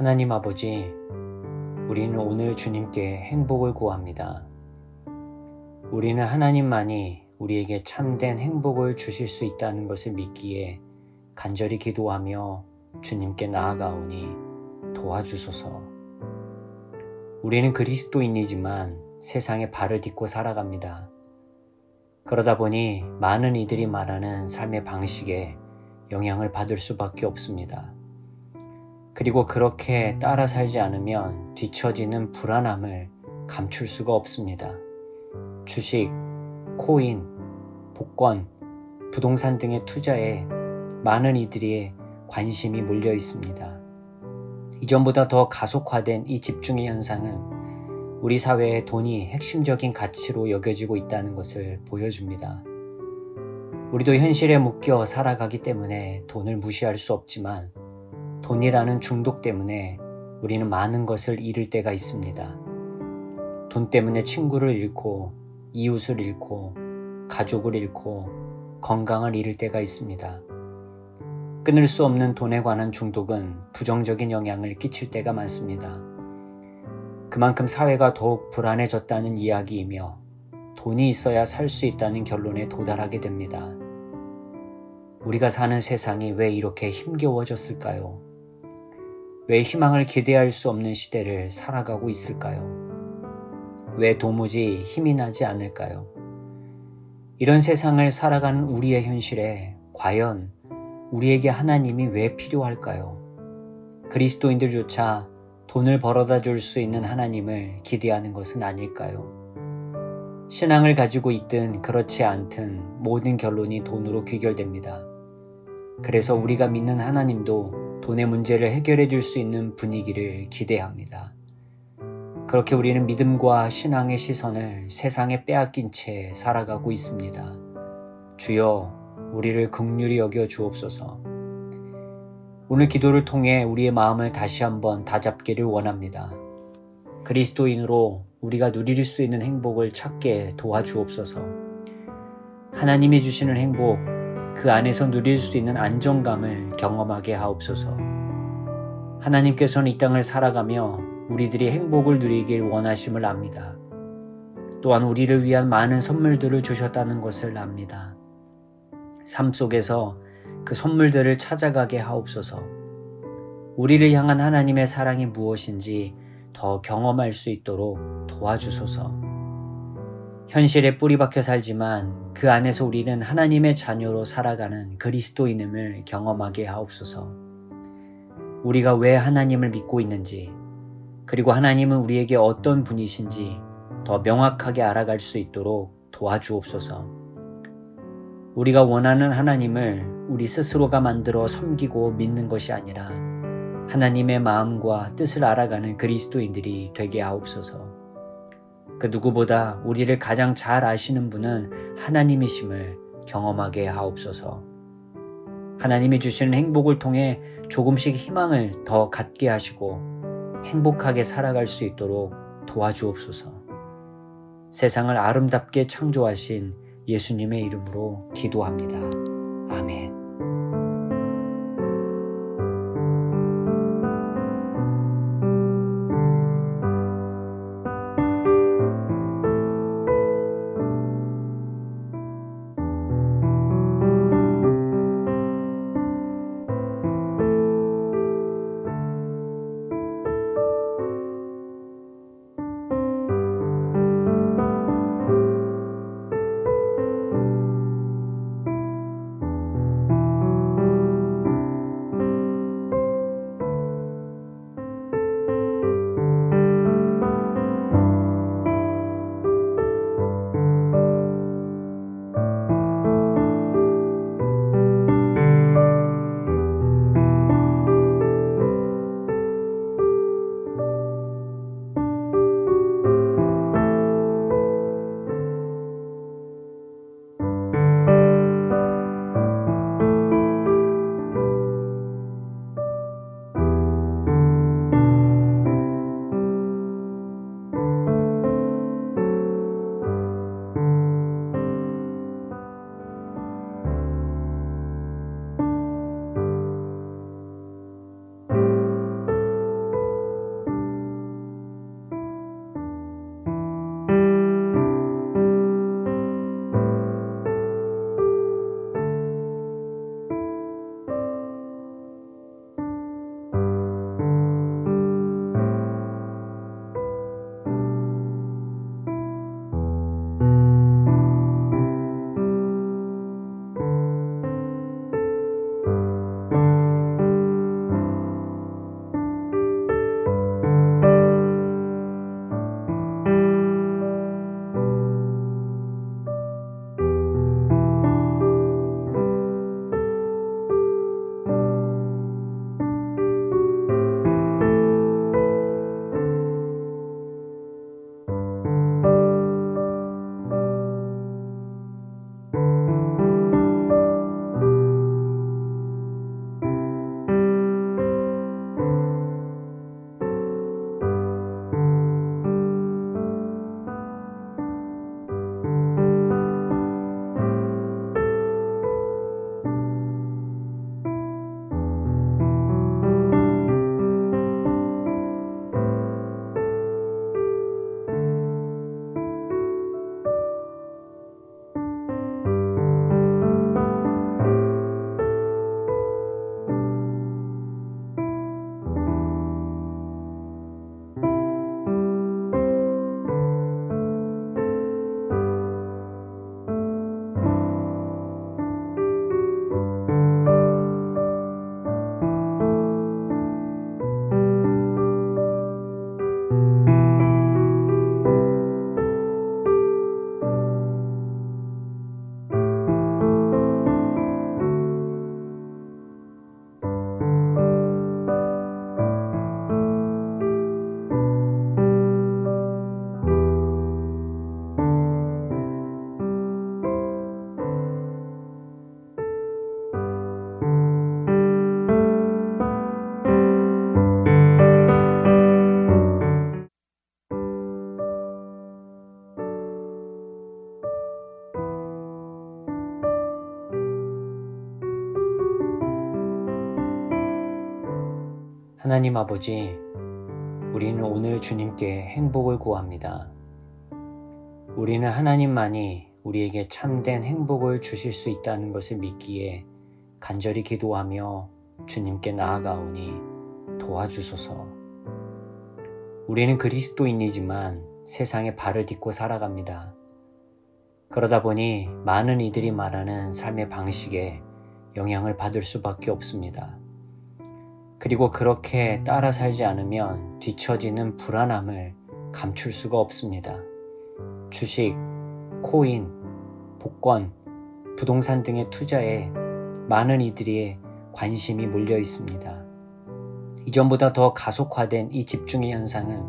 하나님 아버지, 우리는 오늘 주님께 행복을 구합니다. 우리는 하나님만이 우리에게 참된 행복을 주실 수 있다는 것을 믿기에 간절히 기도하며 주님께 나아가오니 도와주소서. 우리는 그리스도인이지만 세상에 발을 딛고 살아갑니다. 그러다 보니 많은 이들이 말하는 삶의 방식에 영향을 받을 수밖에 없습니다. 그리고 그렇게 따라 살지 않으면 뒤처지는 불안함을 감출 수가 없습니다. 주식, 코인, 복권, 부동산 등의 투자에 많은 이들의 관심이 몰려 있습니다. 이전보다 더 가속화된 이 집중의 현상은 우리 사회의 돈이 핵심적인 가치로 여겨지고 있다는 것을 보여줍니다. 우리도 현실에 묶여 살아가기 때문에 돈을 무시할 수 없지만 돈이라는 중독 때문에 우리는 많은 것을 잃을 때가 있습니다. 돈 때문에 친구를 잃고, 이웃을 잃고, 가족을 잃고, 건강을 잃을 때가 있습니다. 끊을 수 없는 돈에 관한 중독은 부정적인 영향을 끼칠 때가 많습니다. 그만큼 사회가 더욱 불안해졌다는 이야기이며 돈이 있어야 살 수 있다는 결론에 도달하게 됩니다. 우리가 사는 세상이 왜 이렇게 힘겨워졌을까요? 왜 희망을 기대할 수 없는 시대를 살아가고 있을까요? 왜 도무지 힘이 나지 않을까요? 이런 세상을 살아가는 우리의 현실에 과연 우리에게 하나님이 왜 필요할까요? 그리스도인들조차 돈을 벌어다 줄 수 있는 하나님을 기대하는 것은 아닐까요? 신앙을 가지고 있든 그렇지 않든 모든 결론이 돈으로 귀결됩니다. 그래서 우리가 믿는 하나님도 돈의 문제를 해결해 줄 수 있는 분위기를 기대합니다. 그렇게 우리는 믿음과 신앙의 시선을 세상에 빼앗긴 채 살아가고 있습니다. 주여, 우리를 긍휼히 여겨 주옵소서. 오늘 기도를 통해 우리의 마음을 다시 한번 다잡기를 원합니다. 그리스도인으로 우리가 누릴 수 있는 행복을 찾게 도와주옵소서. 하나님이 주시는 행복, 그 안에서 누릴 수 있는 안정감을 경험하게 하옵소서. 하나님께서는 이 땅을 살아가며 우리들이 행복을 누리길 원하심을 압니다. 또한 우리를 위한 많은 선물들을 주셨다는 것을 압니다. 삶 속에서 그 선물들을 찾아가게 하옵소서. 우리를 향한 하나님의 사랑이 무엇인지 더 경험할 수 있도록 도와주소서. 현실에 뿌리 박혀 살지만 그 안에서 우리는 하나님의 자녀로 살아가는 그리스도인임을 경험하게 하옵소서. 우리가 왜 하나님을 믿고 있는지, 그리고 하나님은 우리에게 어떤 분이신지 더 명확하게 알아갈 수 있도록 도와주옵소서. 우리가 원하는 하나님을 우리 스스로가 만들어 섬기고 믿는 것이 아니라 하나님의 마음과 뜻을 알아가는 그리스도인들이 되게 하옵소서. 그 누구보다 우리를 가장 잘 아시는 분은 하나님이심을 경험하게 하옵소서. 하나님이 주시는 행복을 통해 조금씩 희망을 더 갖게 하시고 행복하게 살아갈 수 있도록 도와주옵소서. 세상을 아름답게 창조하신 예수님의 이름으로 기도합니다. 아멘. 하나님 아버지, 우리는 오늘 주님께 행복을 구합니다. 우리는 하나님만이 우리에게 참된 행복을 주실 수 있다는 것을 믿기에 간절히 기도하며 주님께 나아가오니 도와주소서. 우리는 그리스도인이지만 세상에 발을 딛고 살아갑니다. 그러다 보니 많은 이들이 말하는 삶의 방식에 영향을 받을 수밖에 없습니다. 그리고 그렇게 따라 살지 않으면 뒤처지는 불안함을 감출 수가 없습니다. 주식, 코인, 복권, 부동산 등의 투자에 많은 이들의 관심이 몰려 있습니다. 이전보다 더 가속화된 이 집중의 현상은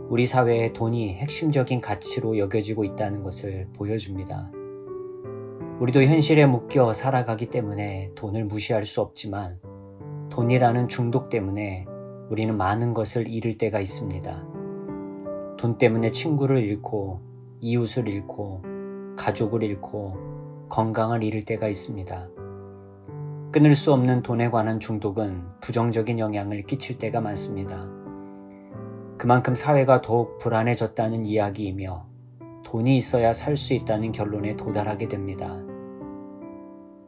우리 사회의 돈이 핵심적인 가치로 여겨지고 있다는 것을 보여줍니다. 우리도 현실에 묶여 살아가기 때문에 돈을 무시할 수 없지만 돈이라는 중독 때문에 우리는 많은 것을 잃을 때가 있습니다. 돈 때문에 친구를 잃고 이웃을 잃고 가족을 잃고 건강을 잃을 때가 있습니다. 끊을 수 없는 돈에 관한 중독은 부정적인 영향을 끼칠 때가 많습니다. 그만큼 사회가 더욱 불안해졌다는 이야기이며 돈이 있어야 살 수 있다는 결론에 도달하게 됩니다.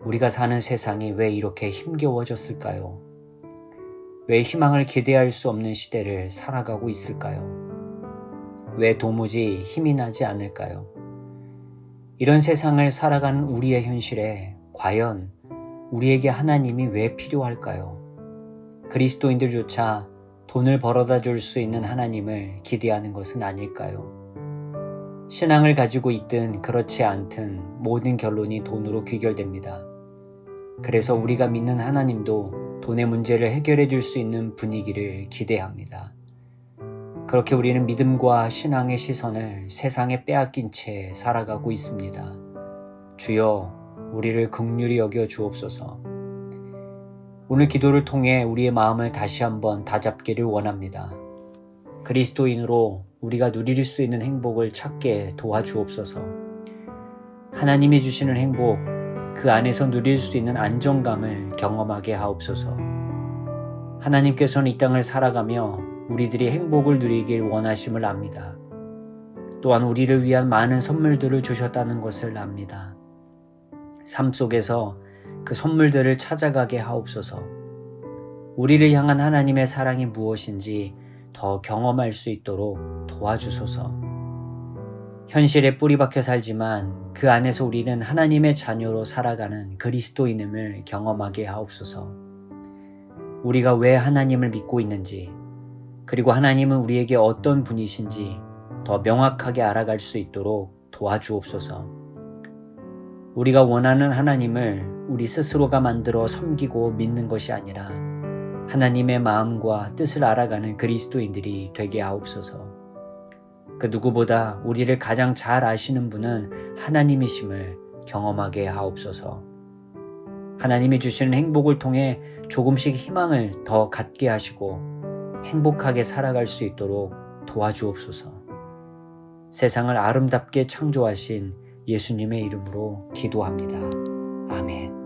우리가 사는 세상이 왜 이렇게 힘겨워졌을까요? 왜 희망을 기대할 수 없는 시대를 살아가고 있을까요? 왜 도무지 힘이 나지 않을까요? 이런 세상을 살아가는 우리의 현실에 과연 우리에게 하나님이 왜 필요할까요? 그리스도인들조차 돈을 벌어다 줄 수 있는 하나님을 기대하는 것은 아닐까요? 신앙을 가지고 있든 그렇지 않든 모든 결론이 돈으로 귀결됩니다. 그래서 우리가 믿는 하나님도 돈의 문제를 해결해 줄 수 있는 분위기를 기대합니다. 그렇게 우리는 믿음과 신앙의 시선을 세상에 빼앗긴 채 살아가고 있습니다. 주여, 우리를 긍휼히 여겨 주옵소서. 오늘 기도를 통해 우리의 마음을 다시 한번 다잡기를 원합니다. 그리스도인으로 우리가 누릴 수 있는 행복을 찾게 도와주옵소서. 하나님이 주시는 행복, 그 안에서 누릴 수 있는 안정감을 경험하게 하옵소서. 하나님께서는 이 땅을 살아가며 우리들이 행복을 누리길 원하심을 압니다. 또한 우리를 위한 많은 선물들을 주셨다는 것을 압니다. 삶 속에서 그 선물들을 찾아가게 하옵소서. 우리를 향한 하나님의 사랑이 무엇인지 더 경험할 수 있도록 도와주소서. 현실에 뿌리박혀 살지만 그 안에서 우리는 하나님의 자녀로 살아가는 그리스도인임을 경험하게 하옵소서. 우리가 왜 하나님을 믿고 있는지, 그리고 하나님은 우리에게 어떤 분이신지 더 명확하게 알아갈 수 있도록 도와주옵소서. 우리가 원하는 하나님을 우리 스스로가 만들어 섬기고 믿는 것이 아니라 하나님의 마음과 뜻을 알아가는 그리스도인들이 되게 하옵소서. 그 누구보다 우리를 가장 잘 아시는 분은 하나님이심을 경험하게 하옵소서. 하나님이 주시는 행복을 통해 조금씩 희망을 더 갖게 하시고 행복하게 살아갈 수 있도록 도와주옵소서. 세상을 아름답게 창조하신 예수님의 이름으로 기도합니다. 아멘.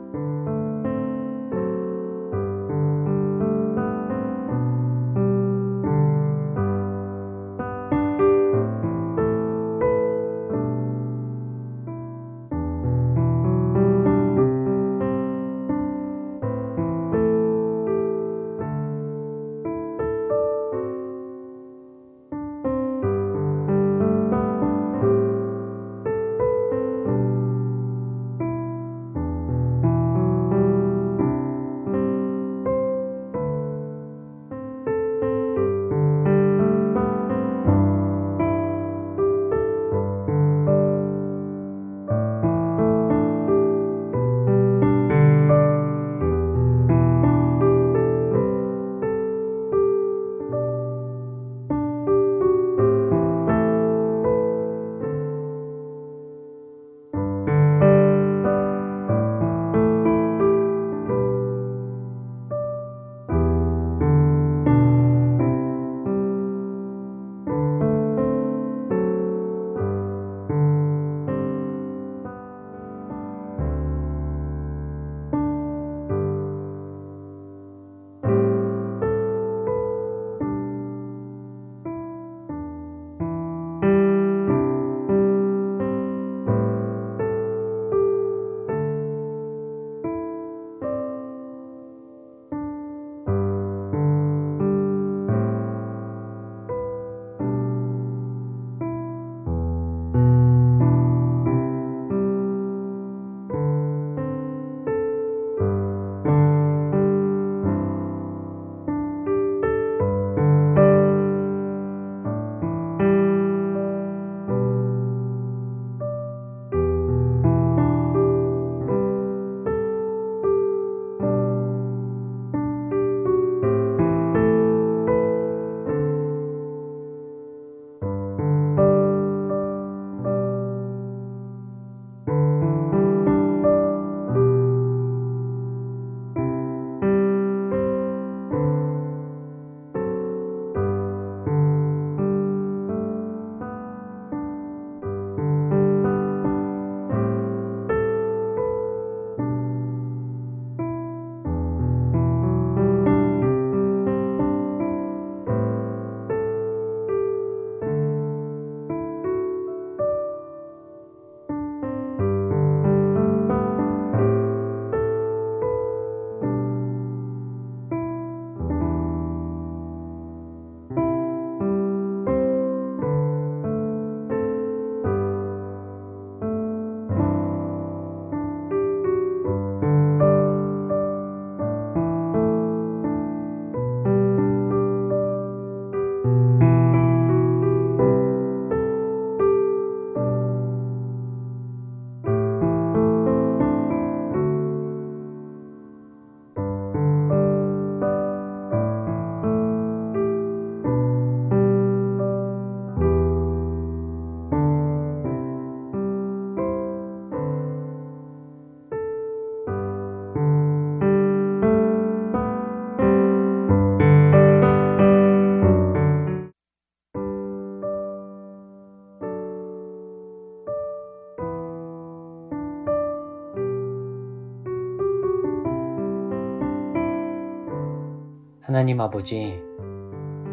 하나님 아버지,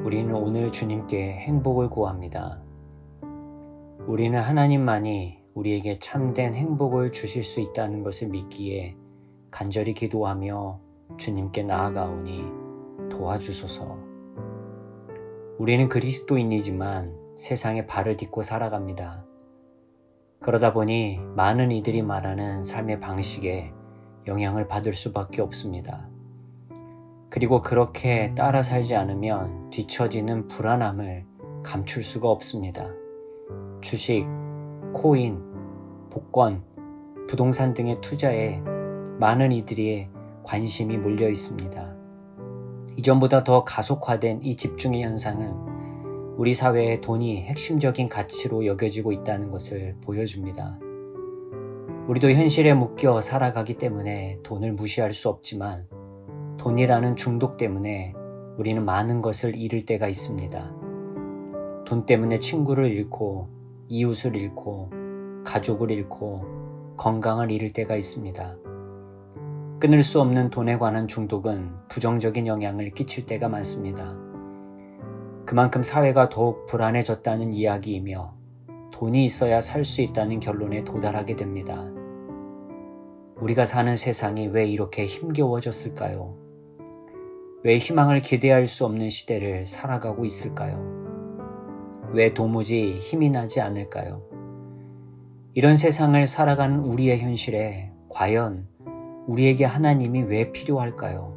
우리는 오늘 주님께 행복을 구합니다. 우리는 하나님만이 우리에게 참된 행복을 주실 수 있다는 것을 믿기에 간절히 기도하며 주님께 나아가오니 도와주소서. 우리는 그리스도인이지만 세상에 발을 딛고 살아갑니다. 그러다 보니 많은 이들이 말하는 삶의 방식에 영향을 받을 수밖에 없습니다. 그리고 그렇게 따라 살지 않으면 뒤처지는 불안함을 감출 수가 없습니다. 주식, 코인, 복권, 부동산 등의 투자에 많은 이들의 관심이 몰려 있습니다. 이전보다 더 가속화된 이 집중의 현상은 우리 사회의 돈이 핵심적인 가치로 여겨지고 있다는 것을 보여줍니다. 우리도 현실에 묶여 살아가기 때문에 돈을 무시할 수 없지만 돈이라는 중독 때문에 우리는 많은 것을 잃을 때가 있습니다. 돈 때문에 친구를 잃고 이웃을 잃고 가족을 잃고 건강을 잃을 때가 있습니다. 끊을 수 없는 돈에 관한 중독은 부정적인 영향을 끼칠 때가 많습니다. 그만큼 사회가 더욱 불안해졌다는 이야기이며 돈이 있어야 살 수 있다는 결론에 도달하게 됩니다. 우리가 사는 세상이 왜 이렇게 힘겨워졌을까요? 왜 희망을 기대할 수 없는 시대를 살아가고 있을까요? 왜 도무지 힘이 나지 않을까요? 이런 세상을 살아가는 우리의 현실에 과연 우리에게 하나님이 왜 필요할까요?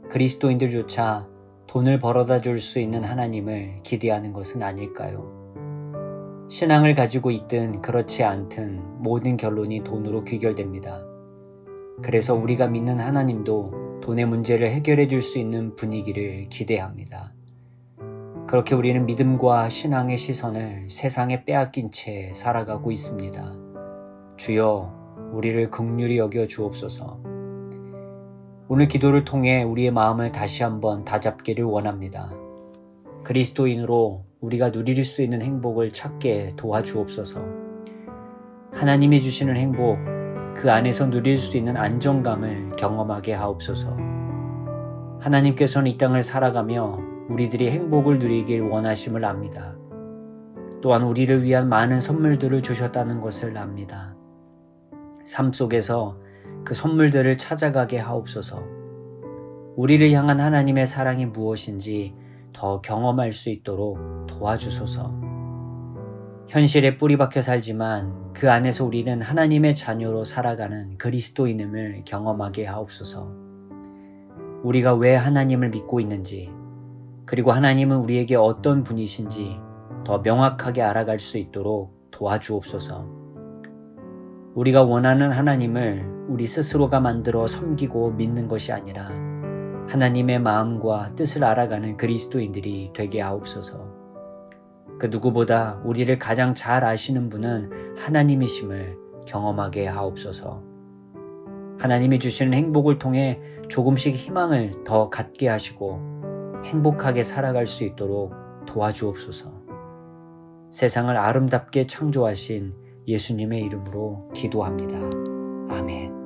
그리스도인들조차 돈을 벌어다 줄 수 있는 하나님을 기대하는 것은 아닐까요? 신앙을 가지고 있든 그렇지 않든 모든 결론이 돈으로 귀결됩니다. 그래서 우리가 믿는 하나님도 돈의 문제를 해결해 줄 수 있는 분위기를 기대합니다. 그렇게 우리는 믿음과 신앙의 시선을 세상에 빼앗긴 채 살아가고 있습니다. 주여, 우리를 긍휼히 여겨 주옵소서. 오늘 기도를 통해 우리의 마음을 다시 한번 다잡기를 원합니다. 그리스도인으로 우리가 누릴 수 있는 행복을 찾게 도와주옵소서. 하나님이 주시는 행복, 그 안에서 누릴 수 있는 안정감을 경험하게 하옵소서. 하나님께서는 이 땅을 살아가며 우리들이 행복을 누리길 원하심을 압니다. 또한 우리를 위한 많은 선물들을 주셨다는 것을 압니다. 삶 속에서 그 선물들을 찾아가게 하옵소서. 우리를 향한 하나님의 사랑이 무엇인지 더 경험할 수 있도록 도와주소서. 현실에 뿌리박혀 살지만 그 안에서 우리는 하나님의 자녀로 살아가는 그리스도인임을 경험하게 하옵소서. 우리가 왜 하나님을 믿고 있는지, 그리고 하나님은 우리에게 어떤 분이신지 더 명확하게 알아갈 수 있도록 도와주옵소서. 우리가 원하는 하나님을 우리 스스로가 만들어 섬기고 믿는 것이 아니라 하나님의 마음과 뜻을 알아가는 그리스도인들이 되게 하옵소서. 그 누구보다 우리를 가장 잘 아시는 분은 하나님이심을 경험하게 하옵소서. 하나님이 주시는 행복을 통해 조금씩 희망을 더 갖게 하시고 행복하게 살아갈 수 있도록 도와주옵소서. 세상을 아름답게 창조하신 예수님의 이름으로 기도합니다. 아멘.